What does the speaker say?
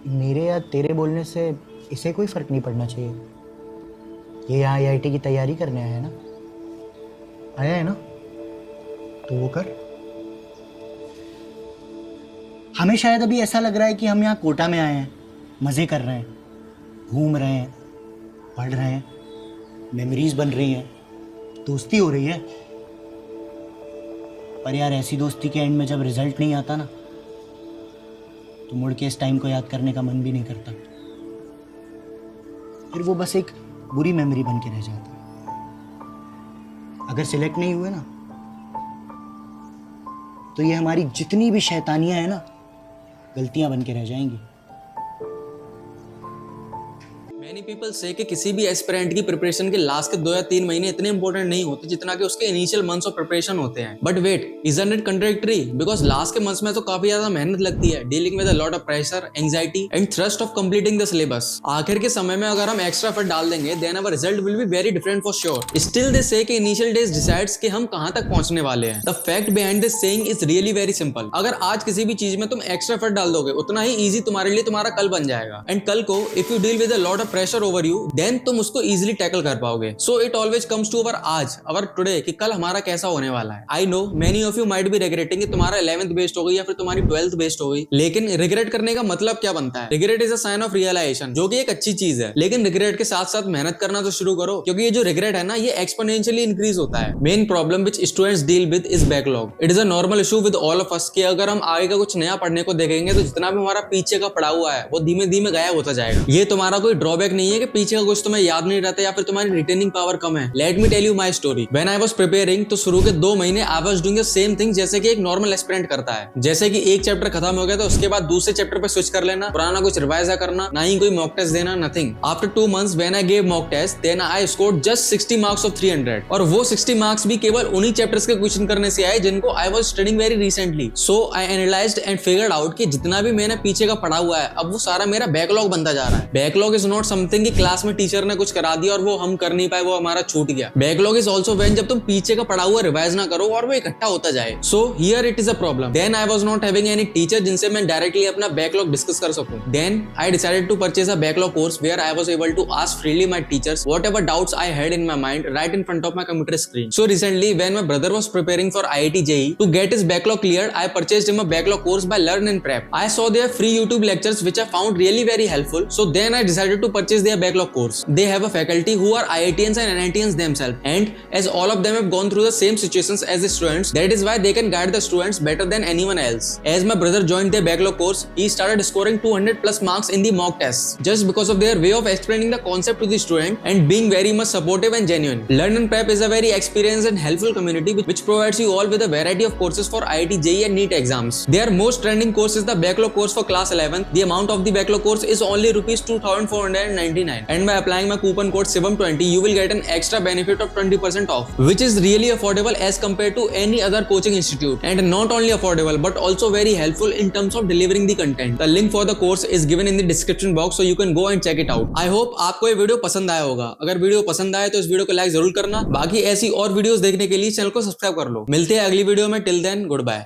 मेरे या तेरे बोलने से इसे कोई फर्क नहीं पड़ना चाहिए। ये यहाँ आईआईटी की तैयारी करने आया है ना, आया है ना, तो वो कर। हमें शायद अभी ऐसा लग रहा है कि हम यहाँ कोटा में आए हैं, मजे कर रहे हैं, घूम रहे हैं, पढ़ रहे हैं, मेमोरीज बन रही हैं, दोस्ती हो रही है। पर यार ऐसी दोस्ती के एंड में जब रिजल्ट नहीं आता ना, तो मुड़ के इस टाइम को याद करने का मन भी नहीं करता। फिर वो बस एक बुरी मेमोरी बन के रह जाता है। अगर सिलेक्ट नहीं हुए ना, तो ये हमारी जितनी भी शैतानियां हैं ना, गलतियां बन के रह जाएंगी। Many people say कि किसी भी एस्पिरेंट की प्रिपरेशन के लास्ट के 2 या 3 महीने इतने इंपॉर्टेंट नहीं होते जितना कि उसके इनिशियल मंथ्स ऑफ प्रिपरेशन होते हैं। But wait, isn't it contradictory? Because last के मंथ्स में तो काफी ज्यादा मेहनत लगती है, dealing with a lot of pressure, anxiety and thrust of completing the syllabus. आखिर के समय में अगर हम एक्स्ट्रा एफर्ट डाल देंगे, then our result will be very different for sure. Still they say कि इनिशियल डेज डिसाइड्स कि हम कहां तक पहुंचने वाले हैं। The fact behind this saying is really very simple. अगर आज किसी भी चीज में तुम एक्स्ट्रा एफर्ट डाल दोगे, उतना ही इजी तुम्हारे लिए तुम्हारा कल बन जाएगा। एंड कल को if you deal with a lot of pressure over you, then तुम उसको इजीली टैकल कर पाओगे। So it always comes to our आज, अवर टुडे, कि कल हमारा कैसा होने वाला है। I know many of you might be regretting कि तुम्हारा 11th बेस्ड हो गई या फिर तुम्हारी 12th बेस्ड हो गई, लेकिन रिग्रेट करने का मतलब क्या बनता है? Regret is a sign of realisation, जो कि एक अच्छी चीज है। लेकिन रिग्रेट के साथ साथ मेहनत करना तो शुरू करो, क्योंकि ये जो रिग्रेट है ना, ये एक्सपोनेंशियली इंक्रीज होता है। Main problem which students deal with is backlog. It is a normal issue with all of us कि अगर हम आगे का कुछ नया पढ़ने को देखेंगे तो जितना भी हमारा पीछे का पढ़ा हुआ है वो धीमे धीमे गायब होता जाएगा। ये तुम्हारा कोई ड्रॉबैक नहीं है कि पीछे का कुछ तुम्हें याद नहीं रहता या फिर तुम्हारी रिटेनिंग पावर कम है। Let me tell you my story. When I was preparing, तो शुरू के 2 महीने I was doing the same thing जैसे कि एक नॉर्मल एस्पिरेंट करता है। जैसे कि एक चैप्टर खत्म हो गया तो उसके बाद दूसरे चैप्टर पे स्विच कर लेना, पुराना कुछ रिवाइज करना, ना ही कोई मॉक टेस्ट देना, nothing. After 2 months when I gave mock test, then I scored just 60 marks of 300। और वो 60 मार्क्स भी केवल उन्हीं चैप्टर्स के क्वेश्चन करने से आए जिनको I was studying very recently. So I analysed and figured out कि जितना भी मैंने पीछे का पढ़ा हुआ है, अब वो सारा मेरा बैकलॉग बनता जा रहा है। बैकलॉग इज नॉट समथिंग कि क्लास में टीचर ने कुछ करा दिया और वो हम कर नहीं पाए, वो हमारा छूट गया। बैकलॉग इज ऑल्सो व्हेन जब तुम पीछे का पढ़ा हुआ रिवाइज ना करो और वो इकट्ठा होता जाए। So here it is a problem. Then I was not having any teacher जिनसे मैं डायरेक्टली अपना बैकलॉग डिस्कस कर सकूं। Then I decided to purchase a backlog course where I was able to ask freely my teachers whatever doubts I had in my mind right in front of my computer screen. So recently when my brother was preparing for IIT JEE to get his backlog cleared, I purchased him a backlog course by Learn and Prep. I saw their free YouTube lectures which I found really very helpful. So then I decided to purchase their backlog course. They have a faculty who are IITians and NITians themselves, and as all of them have gone through the same situations as the students, that is why they can guide the students better than anyone else. As my brother joined their backlog course, he started scoring 200 plus marks in the mock tests just because of their way of explaining the concept to the student and being very much supportive and genuine. Learn and Prep is a very experienced and helpful community which provides you all with a variety of courses for IIT JEE and NEET exams. Their most trending course is the backlog course for class 11. The amount of the backlog course is only rupees 2,499, and by applying my coupon code SIVAM20 you will get an extra benefit of 20% off, which is really affordable as compared to any other coaching institute, and not only affordable but also very helpful in terms of delivering the content. The link for the course is given in the description box, so you can go and check it out. I hope आपको ये video पसंद आया होगा। अगर video पसंद आए तो इस वीडियो को लाइक जरूर करना। बाकी ऐसी और वीडियोस देखने के लिए चैनल को सब्सक्राइब कर लो। मिलते हैं अगली वीडियो में। Till then, good bye.